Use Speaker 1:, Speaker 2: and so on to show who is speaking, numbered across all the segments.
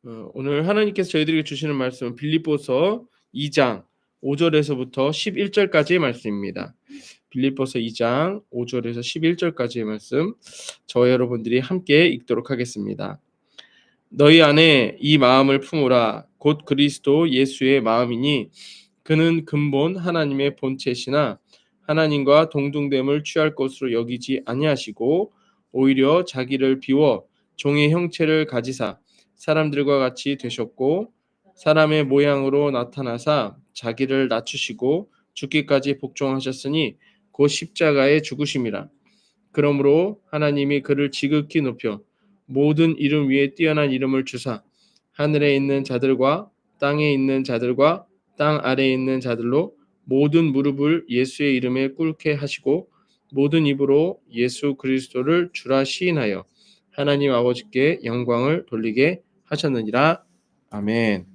Speaker 1: 오늘 하나님께서 저희들에게 주시는 말씀은 빌립보서 2장 5절에서부터 11절까지의 말씀입니다. 빌립보서 2장 5절에서 11절까지의 말씀, 저와 여러분들이 함께 읽도록 하겠습니다. 너희 안에 이 마음을 품으라. 곧 그리스도 예수의 마음이니 그는 근본 하나님의 본체시나 하나님과 동등됨을 취할 것으로 여기지 아니하시고 오히려 자기를 비워 종의 형체를 가지사 사람들과 같이 되셨고 사람의 모양으로 나타나사 자기를 낮추시고 죽기까지 복종하셨으니 곧 십자가의 죽으심이라. 그러므로 하나님이 그를 지극히 높여 모든 이름 위에 뛰어난 이름을 주사 하늘에 있는 자들과 땅에 있는 자들과 땅 아래에 있는 자들로 모든 무릎을 예수의 이름에 꿇게 하시고 모든 입으로 예수 그리스도를 주라 시인하여 하나님 아버지께 영광을 돌리게 하셨느니라. 아멘.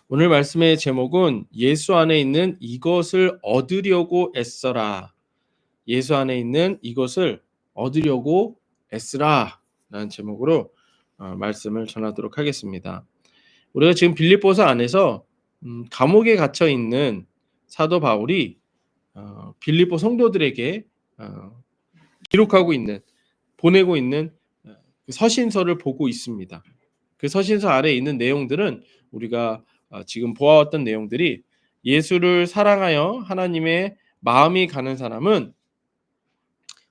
Speaker 1: 오늘 말씀의 제목은 예수 안에 있는 이것을 얻으려고 애써라. 예수 안에 있는 이것을 얻으려고 애쓰라 라는 제목으로 말씀을 전하도록 하겠습니다. 우리가 지금 빌립보서 안에서 감옥에 갇혀 있는 사도 바울이 빌립보 성도들에게 기록하고 있는, 보내고 있는 서신서를 보고 있습니다. 그 서신서 아래에 있는 내용들은 우리가 지금 보아왔던 내용들이 예수를 사랑하여 하나님의 마음이 가는 사람은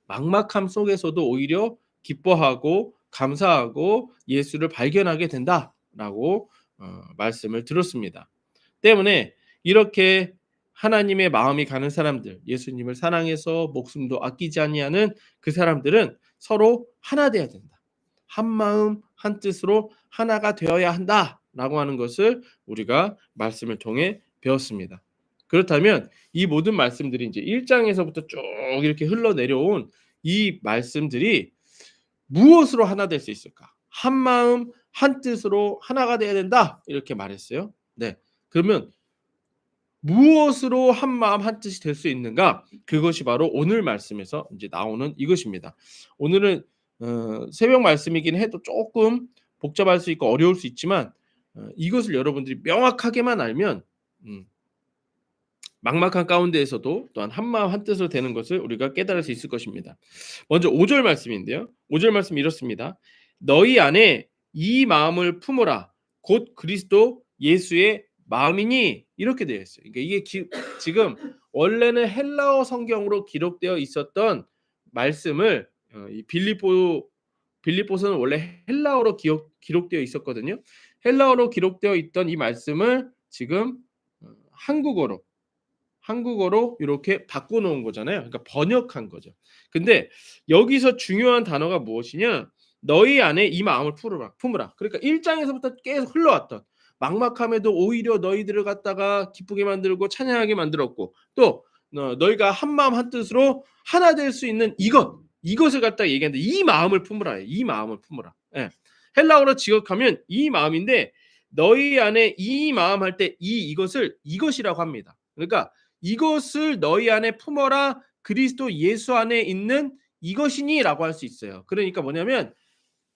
Speaker 1: 막막함 속에서도 오히려 기뻐하고 감사하고 예수를 발견하게 된다라고 말씀을 들었습니다. 때문에 이렇게 하나님의 마음이 가는 사람들, 예수님을 사랑해서 목숨도 아끼지 아니하는 그 사람들은 서로 하나 되어야 된다. 한 마음 한 뜻으로 하나가 되어야 한다라고 하는 것을 우리가 말씀을 통해 배웠습니다. 그렇다면 이 모든 말씀들이 이제 1장에서부터 쭉 이렇게 흘러내려온 이 말씀들이 무엇으로 하나 될 수 있을까? 한 마음 한 뜻으로 하나가 되어야 된다 이렇게 말했어요. 네, 그러면 무엇으로 한 마음 한 뜻이 될 수 있는가? 그것이 바로 오늘 말씀에서 이제 나오는 이것입니다. 오늘은 새벽 말씀이긴 해도 조금 복잡할 수 있고 어려울 수 있지만 이것을 여러분들이 명확하게만 알면 막막한 가운데에서도 또한 한마음 한뜻으로 되는 것을 우리가 깨달을 수 있을 것입니다. 먼저 5절 말씀인데요. 5절 말씀 이렇습니다. 너희 안에 이 마음을 품으라. 곧 그리스도 예수의 마음이니 이렇게 되어 있어요. 그러니까 이게 지금 원래는 헬라어 성경으로 기록되어 있었던 말씀을 이 빌립보서는 원래 헬라어로 기록되어 있었거든요. 헬라어로 기록되어 있던 이 말씀을 지금 한국어로 이렇게 바꿔놓은 거잖아요. 그러니까 번역한 거죠. 근데 여기서 중요한 단어가 무엇이냐? 너희 안에 이 마음을 품으라. 그러니까 1장에서부터 계속 흘러왔던 막막함에도 오히려 너희들을 갖다가 기쁘게 만들고 찬양하게 만들었고 또 너희가 한 마음 한 뜻으로 하나 될 수 있는 이것을 갖다가 얘기하는데 이 마음을 품으라. 이 마음을 품으라. 예. 헬라어로 직역하면 이 마음인데 너희 안에 이 마음 할 때 이것을 이것이라고 합니다. 그러니까 이것을 너희 안에 품어라. 그리스도 예수 안에 있는 이것이니라고 할 수 있어요. 그러니까 뭐냐면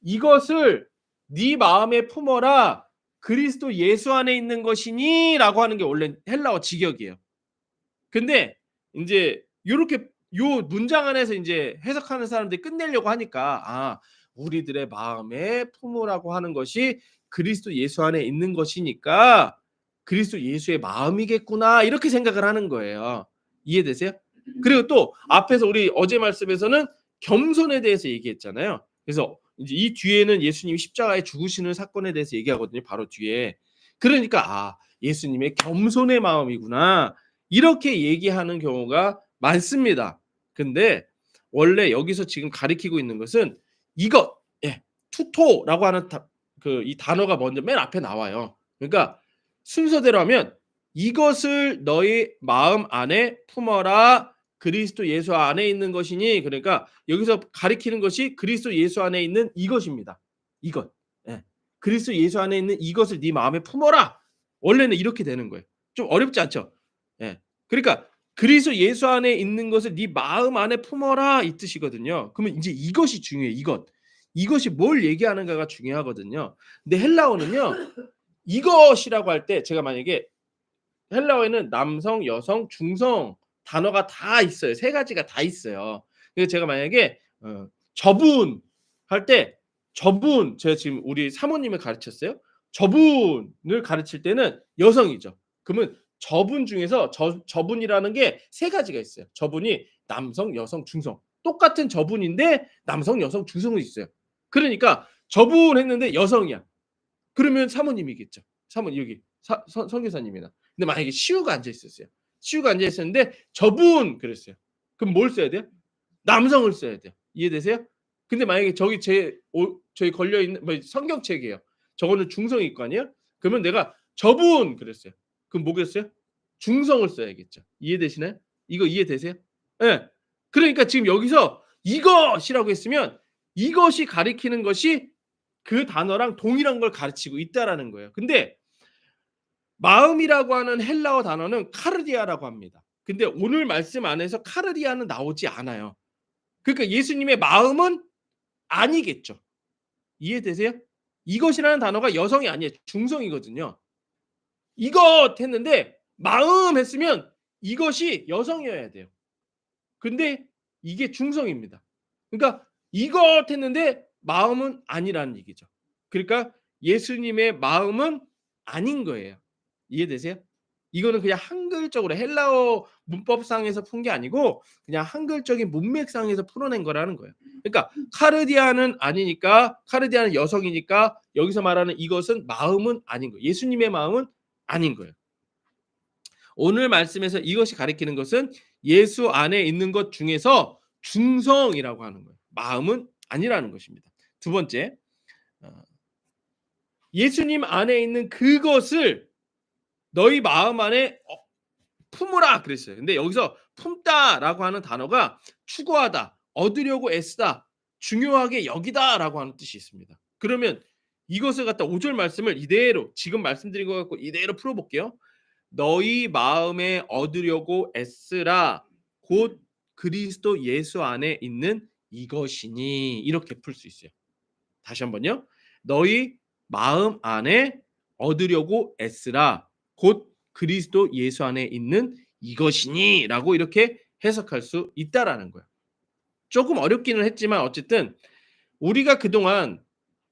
Speaker 1: 이것을 네 마음에 품어라. 그리스도 예수 안에 있는 것이니라고 하는 게 원래 헬라어 직역이에요. 근데 이제 요렇게 요 문장 안에서 이제 해석하는 사람들이 끝내려고 하니까 우리들의 마음에 품으라고 하는 것이 그리스도 예수 안에 있는 것이니까 그리스도 예수의 마음이겠구나 이렇게 생각을 하는 거예요. 이해되세요? 그리고 또 앞에서 우리 어제 말씀에서는 겸손에 대해서 얘기했잖아요. 그래서 이제 이 뒤에는 예수님이 십자가에 죽으시는 사건에 대해서 얘기하거든요. 바로 뒤에. 그러니까 예수님의 겸손의 마음이구나. 이렇게 얘기하는 경우가 많습니다. 근데 원래 여기서 지금 가리키고 있는 것은 이것, 투토라고 하는 이 단어가 먼저 맨 앞에 나와요. 그러니까 순서대로 하면 이것을 너희 마음 안에 품어라. 그리스도 예수 안에 있는 것이니 그러니까 여기서 가리키는 것이 그리스도 예수 안에 있는 이것입니다. 이것. 그리스도 예수 안에 있는 이것을 네 마음에 품어라. 원래는 이렇게 되는 거예요. 좀 어렵지 않죠? 그러니까 그리스도 예수 안에 있는 것을 네 마음 안에 품어라 이 뜻이거든요. 그러면 이제 이것이 중요해요. 이것이 뭘 얘기하는가가 중요하거든요. 근데 헬라어는요. 이것이라고 할 때 제가 만약에 헬라어에는 남성, 여성, 중성 단어가 다 있어요. 세 가지가 다 있어요. 그래서 제가 만약에 저분 할 때 저분 제가 지금 우리 사모님을 가르쳤어요. 저분을 가르칠 때는 여성이죠. 그러면 저분 중에서 저분이라는 게 세 가지가 있어요. 저분이 남성, 여성, 중성. 똑같은 저분인데 남성, 여성, 중성이 있어요. 그러니까 저분 했는데 여성이야. 그러면 사모님이겠죠. 사모님 여기 선교사님이나. 근데 만약에 시우가 앉아 있었어요. 시우가 앉아 있었는데 저분 그랬어요. 그럼 뭘 써야 돼요? 남성을 써야 돼요. 이해되세요? 근데 만약에 저기 저기 걸려 있는 뭐 성경책이에요. 저거는 중성일 거 아니에요? 그러면 내가 저분 그랬어요. 그럼 뭐겠어요? 중성을 써야겠죠. 이해되시나요? 이거 이해되세요? 예. 네. 그러니까 지금 여기서 이것이라고 했으면 이것이 가리키는 것이 그 단어랑 동일한 걸 가르치고 있다라는 거예요. 근데 마음이라고 하는 헬라어 단어는 카르디아라고 합니다. 근데 오늘 말씀 안에서 카르디아는 나오지 않아요. 그러니까 예수님의 마음은 아니겠죠. 이해되세요? 이것이라는 단어가 여성이 아니에요. 중성이거든요. 이것 했는데 마음 했으면 이것이 여성이어야 돼요. 근데 이게 중성입니다. 그러니까 이것 했는데 마음은 아니라는 얘기죠. 그러니까 예수님의 마음은 아닌 거예요. 이해되세요? 이거는 그냥 한글적으로 헬라어 문법상에서 푼 게 아니고 그냥 한글적인 문맥상에서 풀어낸 거라는 거예요. 그러니까 카르디아는 아니니까 카르디아는 여성이니까 여기서 말하는 이것은 마음은 아닌 거예요. 예수님의 마음은 아닌 거예요. 오늘 말씀에서 이것이 가리키는 것은 예수 안에 있는 것 중에서 중성이라고 하는 거예요. 마음은 아니라는 것입니다. 두 번째, 예수님 안에 있는 그것을 너희 마음 안에 품으라 그랬어요. 근데 여기서 품다라고 하는 단어가 추구하다, 얻으려고 애쓰다, 중요하게 여기다라고 하는 뜻이 있습니다. 그러면 이것을 갖다 5절 말씀을 이대로 지금 말씀드린 것 갖고 이대로 풀어볼게요. 너희 마음에 얻으려고 애쓰라 곧 그리스도 예수 안에 있는 이것이니 이렇게 풀 수 있어요. 다시 한번요. 너희 마음 안에 얻으려고 애쓰라 곧 그리스도 예수 안에 있는 이것이니라고 이렇게 해석할 수 있다라는 거예요. 조금 어렵기는 했지만 어쨌든 우리가 그동안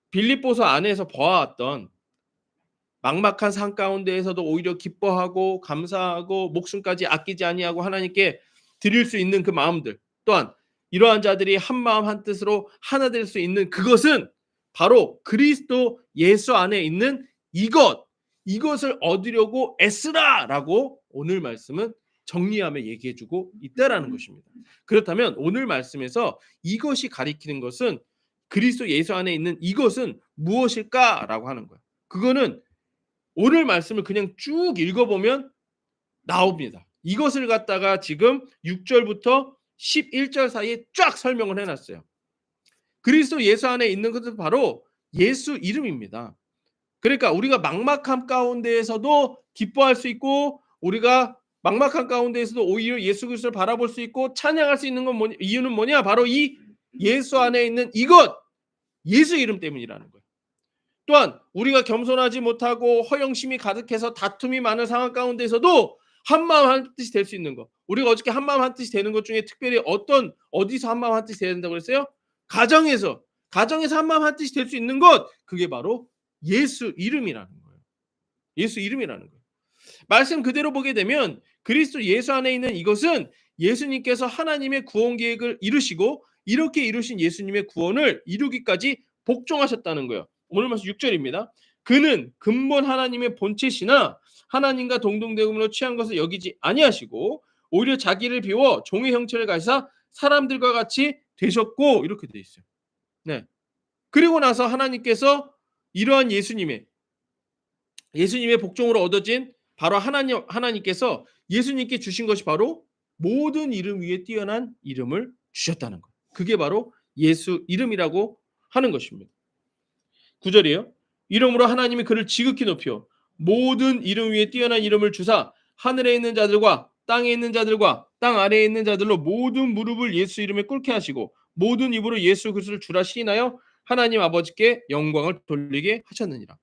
Speaker 1: 빌립보서 안에서 보아왔던 막막한 삶 가운데에서도 오히려 기뻐하고 감사하고 목숨까지 아끼지 아니하고 하나님께 드릴 수 있는 그 마음들 또한 이러한 자들이 한 마음 한 뜻으로 하나 될 수 있는 그것은 바로 그리스도 예수 안에 있는 이것을 얻으려고 애쓰라라고 오늘 말씀은 정리하며 얘기해주고 있다라는 것입니다. 그렇다면 오늘 말씀에서 이것이 가리키는 것은 그리스도 예수 안에 있는 이것은 무엇일까라고 하는 거예요. 그거는 오늘 말씀을 그냥 쭉 읽어보면 나옵니다. 이것을 갖다가 지금 6절부터 11절 사이에 쫙 설명을 해놨어요. 그리스도 예수 안에 있는 것은 바로 예수 이름입니다. 그러니까 우리가 막막함 가운데에서도 기뻐할 수 있고 우리가 막막한 가운데에서도 오히려 예수 그리스도를 바라볼 수 있고 찬양할 수 있는 건 이유는 뭐냐? 바로 이 예수 안에 있는 이것 예수 이름 때문이라는 거예요. 또한 우리가 겸손하지 못하고 허영심이 가득해서 다툼이 많은 상황 가운데서도 한마음 한뜻이 될 수 있는 것. 우리가 어저께 한마음 한뜻이 되는 것 중에 특별히 어디서 한마음 한뜻이 돼야 된다고 그랬어요? 가정에서 한마음 한뜻이 될 수 있는 것. 그게 바로 예수 이름이라는 거예요. 예수 이름이라는 거예요. 말씀 그대로 보게 되면 그리스도 예수 안에 있는 이것은 예수님께서 하나님의 구원 계획을 이루시고 이렇게 이루신 예수님의 구원을 이루기까지 복종하셨다는 거예요. 오늘 말씀 6절입니다. 그는 근본 하나님의 본체시나 하나님과 동등됨으로 취한 것을 여기지 아니하시고 오히려 자기를 비워 종의 형체를 가지사 사람들과 같이 되셨고 이렇게 돼 있어요. 네. 그리고 나서 하나님께서 이러한 예수님의 복종으로 얻어진 바로 하나님께서 예수님께 주신 것이 바로 모든 이름 위에 뛰어난 이름을 주셨다는 것. 그게 바로 예수 이름이라고 하는 것입니다. 9절이에요. 이름으로 하나님이 그를 지극히 높여 모든 이름 위에 뛰어난 이름을 주사 하늘에 있는 자들과 땅에 있는 자들과 땅 아래에 있는 자들로 모든 무릎을 예수 이름에 꿇게 하시고 모든 입으로 예수 그리스도를 주라 시인하여 하나님 아버지께 영광을 돌리게 하셨느니라.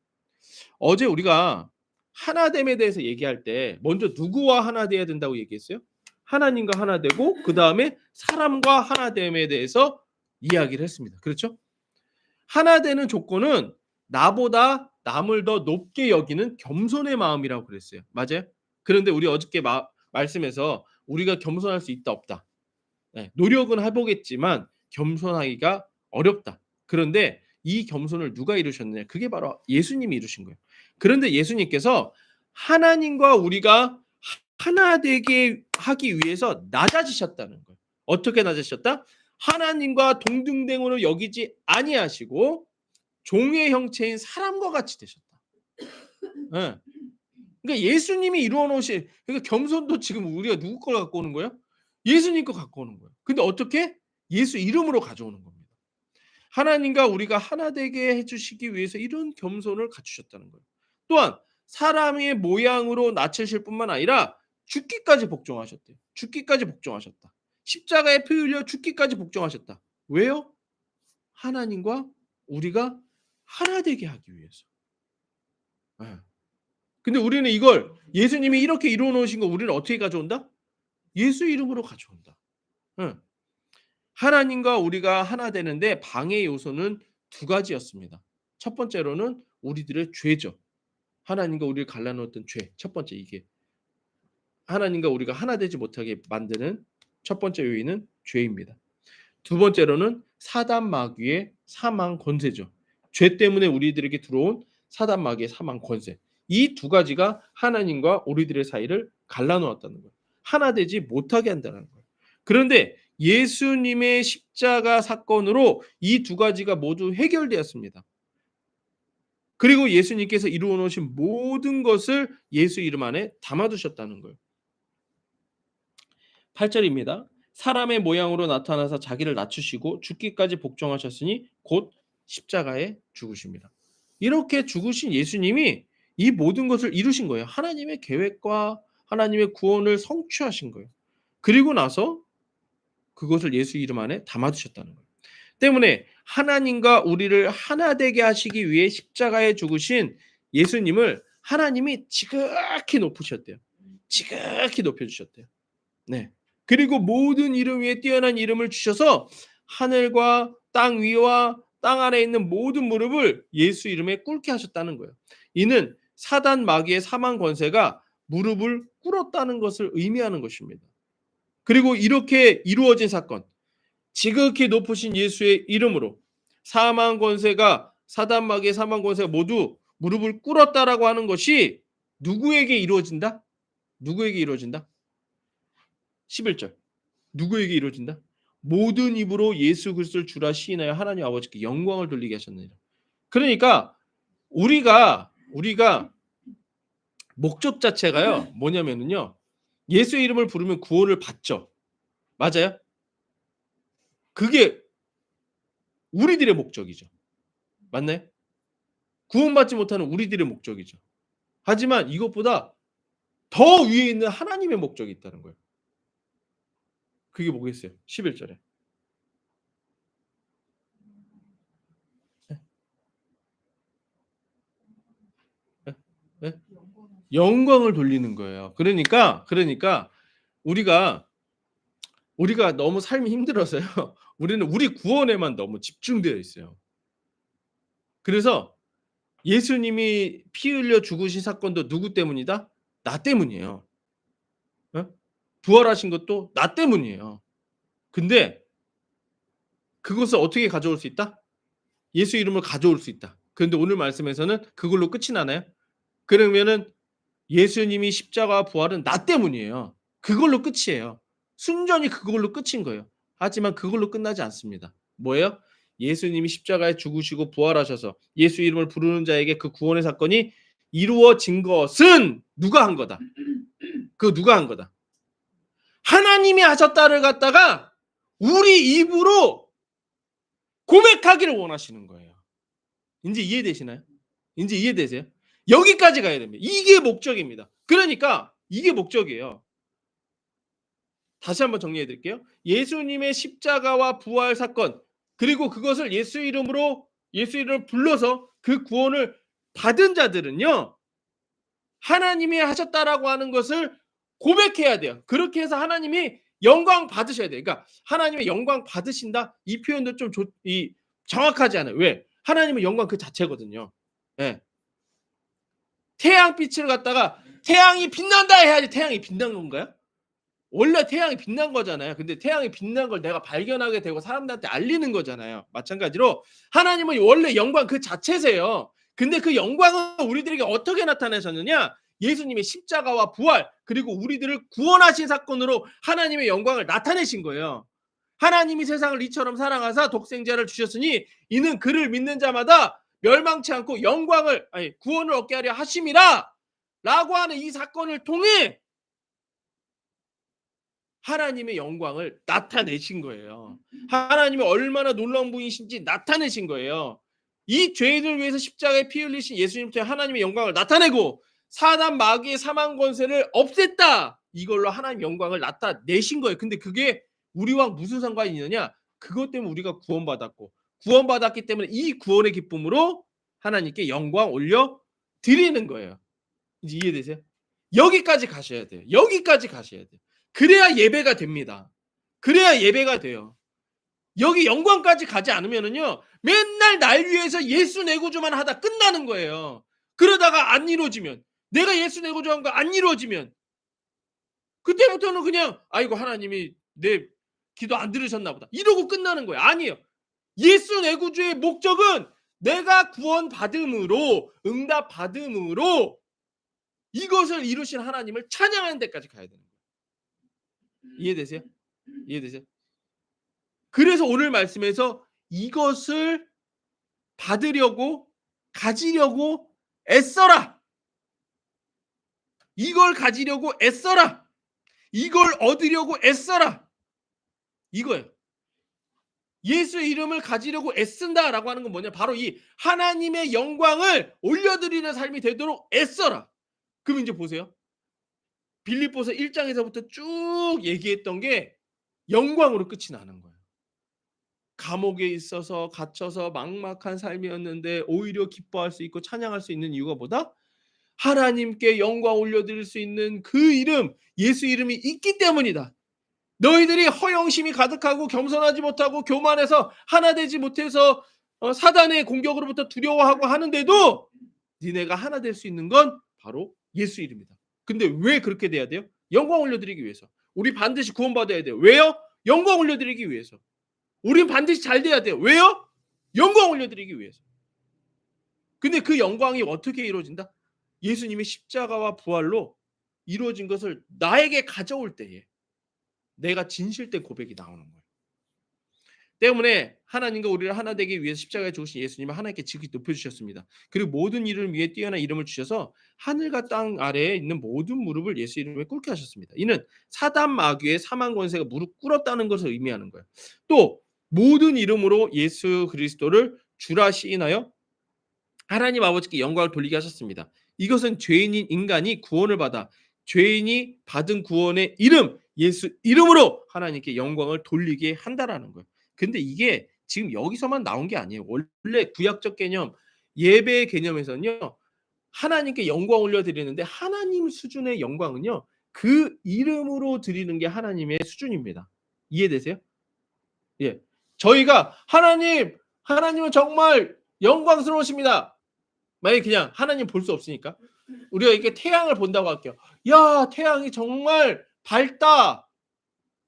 Speaker 1: 어제 우리가 하나됨에 대해서 얘기할 때 먼저 누구와 하나 돼야 된다고 얘기했어요? 하나님과 하나 되고 그다음에 사람과 하나 됨에 대해서 이야기를 했습니다. 그렇죠? 하나 되는 조건은 나보다 남을 더 높게 여기는 겸손의 마음이라고 그랬어요. 맞아요? 그런데 우리 어저께 말씀에서 우리가 겸손할 수 있다 없다. 네, 노력은 해보겠지만 겸손하기가 어렵다. 그런데 이 겸손을 누가 이루셨느냐? 그게 바로 예수님이 이루신 거예요. 그런데 예수님께서 하나님과 우리가 하나 되게 하기 위해서 낮아지셨다는 거예요. 어떻게 낮아지셨다? 하나님과 동등됨으로 여기지 아니하시고 종의 형체인 사람과 같이 되셨다. 네. 그러니까 예수님이 이루어 놓으신, 그러니까 겸손도 지금 우리가 누구 걸 갖고 오는 거예요? 예수님 거 갖고 오는 거예요. 근데 어떻게? 예수 이름으로 가져오는 겁니다. 하나님과 우리가 하나 되게 해 주시기 위해서 이런 겸손을 갖추셨다는 거예요. 또한 사람의 모양으로 낮추실 뿐만 아니라 죽기까지 복종하셨대요. 죽기까지 복종하셨다. 십자가에 피 흘려 죽기까지 복종하셨다. 왜요? 하나님과 우리가 하나 되게 하기 위해서. 예. 근데 우리는 이걸 예수님이 이렇게 이루어 놓으신 거 우리는 어떻게 가져온다? 예수 이름으로 가져온다. 예. 하나님과 우리가 하나 되는데 방해 요소는 두 가지였습니다. 첫 번째로는 우리들의 죄죠. 하나님과 우리를 갈라놓았던 죄. 첫 번째 이게. 하나님과 우리가 하나 되지 못하게 만드는 첫 번째 요인은 죄입니다. 두 번째로는 사단 마귀의 사망 권세죠. 죄 때문에 우리들에게 들어온 사단 마귀의 사망 권세. 이 두 가지가 하나님과 우리들의 사이를 갈라놓았다는 거예요. 하나 되지 못하게 한다는 거예요. 그런데 예수님의 십자가 사건으로 이 두 가지가 모두 해결되었습니다. 그리고 예수님께서 이루어 놓으신 모든 것을 예수 이름 안에 담아두셨다는 거예요. 8절입니다. 사람의 모양으로 나타나서 자기를 낮추시고 죽기까지 복종하셨으니 곧 십자가에 죽으십니다. 이렇게 죽으신 예수님이 이 모든 것을 이루신 거예요. 하나님의 계획과 하나님의 구원을 성취하신 거예요. 그리고 나서 그것을 예수 이름 안에 담아두셨다는 거예요. 때문에 하나님과 우리를 하나 되게 하시기 위해 십자가에 죽으신 예수님을 하나님이 지극히 높으셨대요. 지극히 높여주셨대요. 네. 그리고 모든 이름 위에 뛰어난 이름을 주셔서 하늘과 땅 위와 땅 아래에 있는 모든 무릎을 예수 이름에 꿇게 하셨다는 거예요. 이는 사단 마귀의 사망 권세가 무릎을 꿇었다는 것을 의미하는 것입니다. 그리고 이렇게 이루어진 사건, 지극히 높으신 예수의 이름으로 사망 권세가 사단 마귀의 사망 권세가 모두 무릎을 꿇었다라고 하는 것이 누구에게 이루어진다? 누구에게 이루어진다? 11절. 누구에게 이루어진다? 모든 입으로 예수 그리스도를 주라 시인하여 하나님 아버지께 영광을 돌리게 하셨느니라. 그러니까 우리가 목적 자체가요. 뭐냐면은요. 예수 이름을 부르면 구원을 받죠. 맞아요? 그게 우리들의 목적이죠. 맞나요? 구원받지 못하는 우리들의 목적이죠. 하지만 이것보다 더 위에 있는 하나님의 목적이 있다는 거예요. 그게 뭐겠어요? 11절에. 예? 예? 영광을 돌리는 거예요. 그러니까 우리가 너무 삶이 힘들어서요. 우리는 우리 구원에만 너무 집중되어 있어요. 그래서 예수님이 피 흘려 죽으신 사건도 누구 때문이다? 나 때문이에요. 어? 부활하신 것도 나 때문이에요. 근데 그것을 어떻게 가져올 수 있다? 예수 이름을 가져올 수 있다. 그런데 오늘 말씀에서는 그걸로 끝이 나나요? 그러면은 예수님이 십자가와 부활은 나 때문이에요. 그걸로 끝이에요. 순전히 그걸로 끝인 거예요. 하지만 그걸로 끝나지 않습니다. 뭐예요? 예수님이 십자가에 죽으시고 부활하셔서 예수 이름을 부르는 자에게 그 구원의 사건이 이루어진 것은 누가 한 거다? 그 누가 한 거다? 하나님이 하셨다를 갖다가 우리 입으로 고백하기를 원하시는 거예요. 이제 이해되시나요? 이제 이해되세요? 여기까지 가야 됩니다. 이게 목적입니다. 그러니까 이게 목적이에요. 다시 한번 정리해 드릴게요. 예수님의 십자가와 부활 사건, 그리고 그것을 예수 이름으로 예수 이름을 불러서 그 구원을 받은 자들은요, 하나님이 하셨다라고 하는 것을 고백해야 돼요. 그렇게 해서 하나님이 영광 받으셔야 돼요. 그러니까 하나님의 영광 받으신다, 이 표현도 좀 정확하지 않아요. 왜? 하나님은 영광 그 자체거든요. 예. 태양빛을 갖다가 태양이 빛난다 해야지 태양이 빛난 건가요? 원래 태양이 빛난 거잖아요. 근데 태양이 빛난 걸 내가 발견하게 되고 사람들한테 알리는 거잖아요. 마찬가지로 하나님은 원래 영광 그 자체세요. 근데 그 영광은 우리들에게 어떻게 나타나셨느냐? 예수님의 십자가와 부활, 그리고 우리들을 구원하신 사건으로 하나님의 영광을 나타내신 거예요. 하나님이 세상을 이처럼 사랑하사 독생자를 주셨으니 이는 그를 믿는 자마다 멸망치 않고 영광을, 아니 구원을 얻게 하려 하심이라 라고 하는 이 사건을 통해 하나님의 영광을 나타내신 거예요. 하나님이 얼마나 놀라운 분이신지 나타내신 거예요. 이 죄인을 위해서 십자가에 피 흘리신 예수님 때문에 하나님의 영광을 나타내고 사단 마귀의 사망 권세를 없앴다. 이걸로 하나님 영광을 나타내신 거예요. 근데 그게 우리와 무슨 상관이 있느냐? 그것 때문에 우리가 구원받았고, 구원받았기 때문에 이 구원의 기쁨으로 하나님께 영광 올려 드리는 거예요. 이제 이해되세요? 여기까지 가셔야 돼요. 여기까지 가셔야 돼요. 그래야 예배가 됩니다. 그래야 예배가 돼요. 여기 영광까지 가지 않으면은요, 맨날 날 위해서 예수 내구주만 하다 끝나는 거예요. 그러다가 안 이루어지면, 내가 예수 내구주 한 거 안 이루어지면 그때부터는 그냥 아이고 하나님이 내 기도 안 들으셨나 보다 이러고 끝나는 거예요. 아니에요. 예수 내구주의 목적은 내가 구원받음으로, 응답받음으로 이것을 이루신 하나님을 찬양하는 데까지 가야 되는 거예요. 이해되세요? 이해되세요? 그래서 오늘 말씀에서 이것을 받으려고, 가지려고 애써라. 이걸 가지려고 애써라. 이걸 얻으려고 애써라. 이거예요. 예수 이름을 가지려고 애쓴다라고 하는 건 뭐냐? 바로 이 하나님의 영광을 올려드리는 삶이 되도록 애써라. 그럼 이제 보세요. 빌립보서 1장에서부터 쭉 얘기했던 게 영광으로 끝이 나는 거예요. 감옥에 있어서 갇혀서 막막한 삶이었는데 오히려 기뻐할 수 있고 찬양할 수 있는 이유가 뭐다? 하나님께 영광 올려드릴 수 있는 그 이름, 예수 이름이 있기 때문이다. 너희들이 허영심이 가득하고 겸손하지 못하고 교만해서 하나 되지 못해서 사단의 공격으로부터 두려워하고 하는데도 니네가 하나 될 수 있는 건 바로 예수 이름이다. 근데 왜 그렇게 돼야 돼요? 영광 올려드리기 위해서. 우리 반드시 구원받아야 돼요. 왜요? 영광 올려드리기 위해서. 우린 반드시 잘 돼야 돼요. 왜요? 영광 올려드리기 위해서. 근데 그 영광이 어떻게 이루어진다? 예수님의 십자가와 부활로 이루어진 것을 나에게 가져올 때에 내가 진실된 고백이 나오는 거예요. 때문에 하나님과 우리를 하나 되기 위해서 십자가에 죽으신 예수님을 하나님께 지극히 높여주셨습니다. 그리고 모든 이름 위에 뛰어난 이름을 주셔서 하늘과 땅 아래에 있는 모든 무릎을 예수 이름에 꿇게 하셨습니다. 이는 사단 마귀의 사망 권세가 무릎 꿇었다는 것을 의미하는 거예요. 또 모든 이름으로 예수 그리스도를 주라 시인하여 하나님 아버지께 영광을 돌리게 하셨습니다. 이것은 죄인인 인간이 구원을 받아 죄인이 받은 구원의 이름, 예수 이름으로 하나님께 영광을 돌리게 한다라는 거예요. 근데 이게 지금 여기서만 나온 게 아니에요. 원래 구약적 개념, 예배의 개념에서는요, 하나님께 영광 올려드리는데 하나님 수준의 영광은요, 그 이름으로 드리는 게 하나님의 수준입니다. 이해되세요? 예. 저희가 하나님은 정말 영광스러우십니다. 만약에 그냥 하나님 볼 수 없으니까 우리가 이렇게 태양을 본다고 할게요. 야, 태양이 정말 밝다.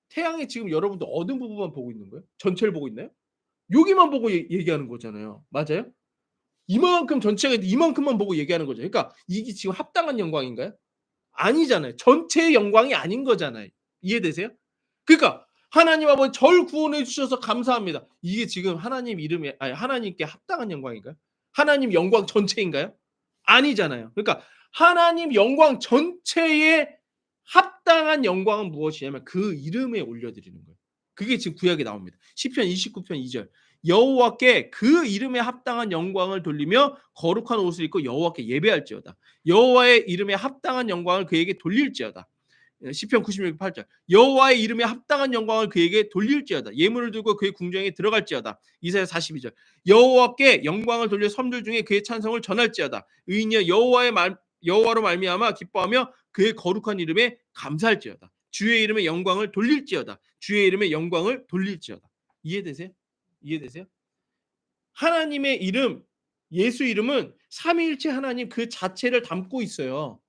Speaker 1: 태양이 지금 여러분도 어느 부분만 보고 있는 거예요? 전체를 보고 있나요? 여기만 보고 얘기하는 거잖아요. 맞아요? 이만큼 전체가 있는데 이만큼만 보고 얘기하는 거죠. 그러니까 이게 지금 합당한 영광인가요? 아니잖아요. 전체의 영광이 아닌 거잖아요. 이해되세요? 그러니까 하나님 아버지 절 구원해 주셔서 감사합니다. 이게 지금 하나님 이름에, 아니 하나님께 합당한 영광인가요? 하나님 영광 전체인가요? 아니잖아요. 그러니까 하나님 영광 전체에 합당한 영광은 무엇이냐면 그 이름에 올려드리는 거예요. 그게 지금 구약에 나옵니다. 시편 29편 2절. 여호와께 그 이름에 합당한 영광을 돌리며 거룩한 옷을 입고 여호와께 예배할지어다. 여호와의 이름에 합당한 영광을 그에게 돌릴지어다. 시편 96편 8절. 여호와의 이름에 합당한 영광을 그에게 돌릴지어다. 예물을 들고 그의 궁정에 들어갈지어다. 이사야 42절. 여호와께 영광을 돌려 섬들 중에 그의 찬송을 전할지어다. 의인이여 여호와로 말미암아 기뻐하며 그의 거룩한 이름에 감사할지어다. 주의 이름에 영광을 돌릴지어다. 주의 이름에 영광을 돌릴지어다. 이해되세요? 이해되세요? 하나님의 이름, 예수 이름은 삼위일체 하나님 그 자체를 담고 있어요.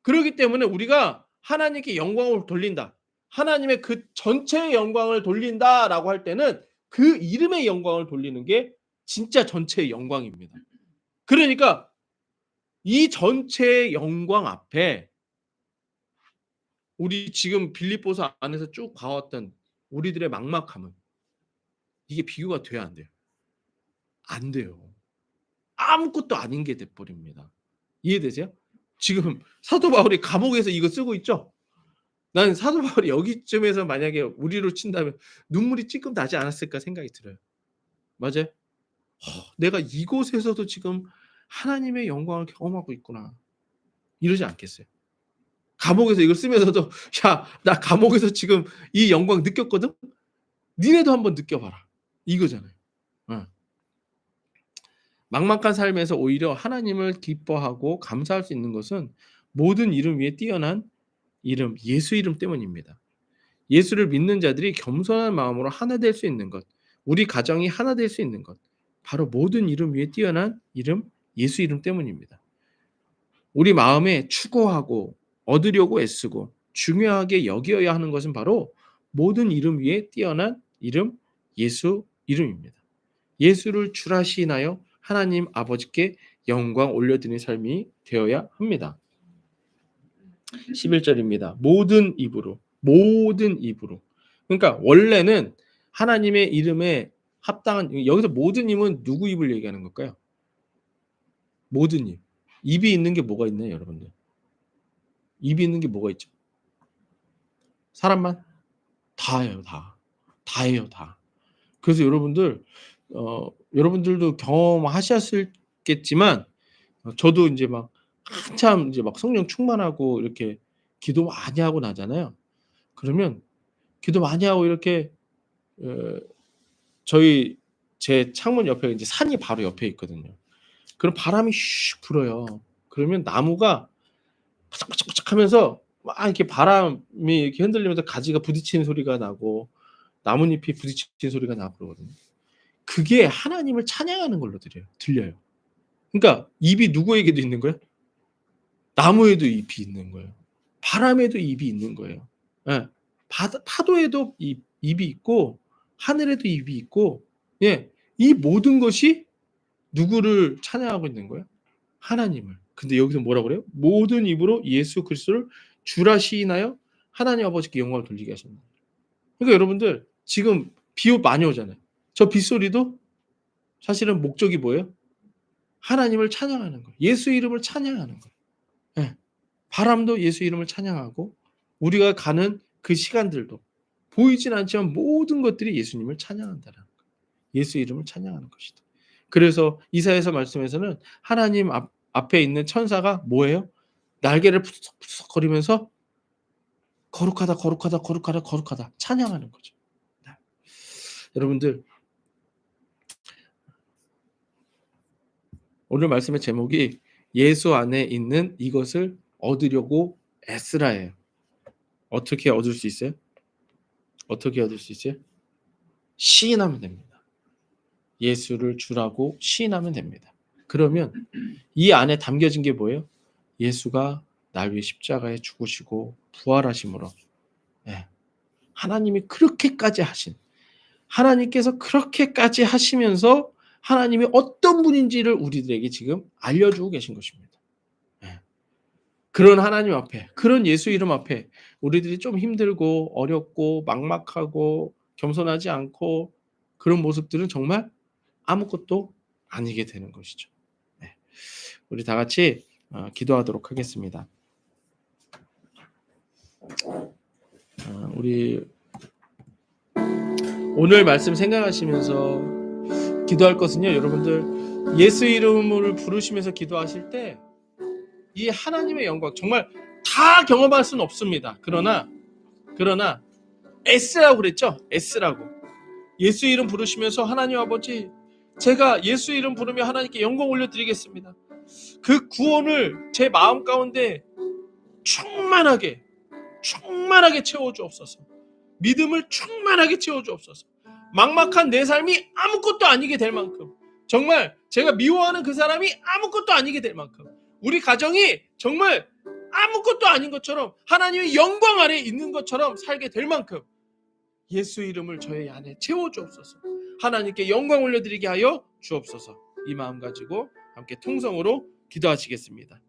Speaker 1: 그렇기 때문에 우리가 하나님께 영광을 돌린다. 하나님의 그 전체의 영광을 돌린다라고 할 때는 그 이름의 영광을 돌리는 게 진짜 전체의 영광입니다. 그러니까 이 전체의 영광 앞에 우리 지금 빌립보서 안에서 쭉 봐왔던 우리들의 막막함은 이게 비교가 돼야 안 돼요. 안 돼요. 아무것도 아닌 게 돼버립니다. 이해되세요? 지금 사도 바울이 감옥에서 이거 쓰고 있죠? 난 사도 바울이 여기쯤에서 만약에 우리로 친다면 눈물이 찔끔 나지 않았을까 생각이 들어요. 맞아요? 내가 이곳에서도 지금 하나님의 영광을 경험하고 있구나. 이러지 않겠어요? 감옥에서 이걸 쓰면서도 야, 나 감옥에서 지금 이 영광 느꼈거든? 니네도 한번 느껴봐라. 이거잖아요. 막막한 삶에서 오히려 하나님을 기뻐하고 감사할 수 있는 것은 모든 이름 위에 뛰어난 이름, 예수 이름 때문입니다. 예수를 믿는 자들이 겸손한 마음으로 하나 될 수 있는 것, 우리 가정이 하나 될 수 있는 것, 바로 모든 이름 위에 뛰어난 이름, 예수 이름 때문입니다. 우리 마음에 추구하고 얻으려고 애쓰고 중요하게 여겨야 하는 것은 바로 모든 이름 위에 뛰어난 이름, 예수 이름입니다. 예수를 주라시나요? 하나님 아버지께 영광 올려드리는 삶이 되어야 합니다. 11절입니다. 모든 입으로. 그러니까 원래는 하나님의 이름에 합당한, 여기서 모든 입은 누구 입을 얘기하는 걸까요? 모든 입. 입이 있는 게 뭐가 있나요, 여러분들? 입이 있는 게 뭐가 있죠? 사람만? 다예요, 다. 다예요, 다. 그래서 여러분들도 경험하셨겠지만 저도 이제 막 한참 이제 막 성령 충만하고 이렇게 기도 많이 하고 나잖아요. 그러면 기도 많이 하고 이렇게 제 창문 옆에 이제 산이 바로 옆에 있거든요. 그럼 바람이 슉 불어요. 그러면 나무가 바짝바짝바짝 하면서 막 이렇게 바람이 이렇게 흔들리면서 가지가 부딪히는 소리가 나고 나뭇잎이 부딪히는 소리가 나고 그러거든요. 그게 하나님을 찬양하는 걸로 들려요. 그러니까 입이 누구에게도 있는 거예요? 나무에도 입이 있는 거예요. 바람에도 입이 있는 거예요. 예. 파도에도 입이 있고 하늘에도 입이 있고, 예. 이 모든 것이 누구를 찬양하고 있는 거예요? 하나님을. 근데 여기서 뭐라고 그래요? 모든 입으로 예수 그리스도를 주라 시인하여 하나님 아버지께 영광을 돌리게 하셨다. 그러니까 여러분들 지금 비 많이 오잖아요. 저 빗소리도 사실은 목적이 뭐예요? 하나님을 찬양하는 거예요. 예수 이름을 찬양하는 거예요. 예. 바람도 예수 이름을 찬양하고 우리가 가는 그 시간들도 보이진 않지만 모든 것들이 예수님을 찬양한다는 거예요. 예수 이름을 찬양하는 것이다. 그래서 이사야서 말씀에서는 하나님 앞에 있는 천사가 뭐예요? 날개를 푸석푸석 거리면서 거룩하다 거룩하다 거룩하다 거룩하다 찬양하는 거죠. 네. 여러분들 오늘 말씀의 제목이 예수 안에 있는 이것을 얻으려고 애쓰라예요. 어떻게 얻을 수 있어요? 어떻게 얻을 수 있어요? 시인하면 됩니다. 예수를 주라고 시인하면 됩니다. 그러면 이 안에 담겨진 게 뭐예요? 예수가 날 위해 십자가에 죽으시고 부활하심으로, 네. 하나님이 그렇게까지 하신, 하나님께서 그렇게까지 하시면서 하나님이 어떤 분인지를 우리들에게 지금 알려주고 계신 것입니다. 네. 그런 하나님 앞에, 그런 예수 이름 앞에 우리들이 좀 힘들고 어렵고 막막하고 겸손하지 않고 그런 모습들은 정말 아무것도 아니게 되는 것이죠. 네. 우리 다 같이 기도하도록 하겠습니다. 우리 오늘 말씀 생각하시면서 기도할 것은요, 여러분들 예수 이름을 부르시면서 기도하실 때 이 하나님의 영광 정말 다 경험할 수는 없습니다. 그러나 S라고 그랬죠? S라고. 예수 이름 부르시면서 하나님 아버지, 제가 예수 이름 부르며 하나님께 영광 올려드리겠습니다. 그 구원을 제 마음 가운데 충만하게 채워주옵소서. 믿음을 충만하게 채워주옵소서. 막막한 내 삶이 아무것도 아니게 될 만큼, 정말 제가 미워하는 그 사람이 아무것도 아니게 될 만큼, 우리 가정이 정말 아무것도 아닌 것처럼 하나님의 영광 아래에 있는 것처럼 살게 될 만큼 예수 이름을 저의 안에 채워주옵소서. 하나님께 영광 올려드리게 하여 주옵소서. 이 마음 가지고 함께 통성으로 기도하시겠습니다.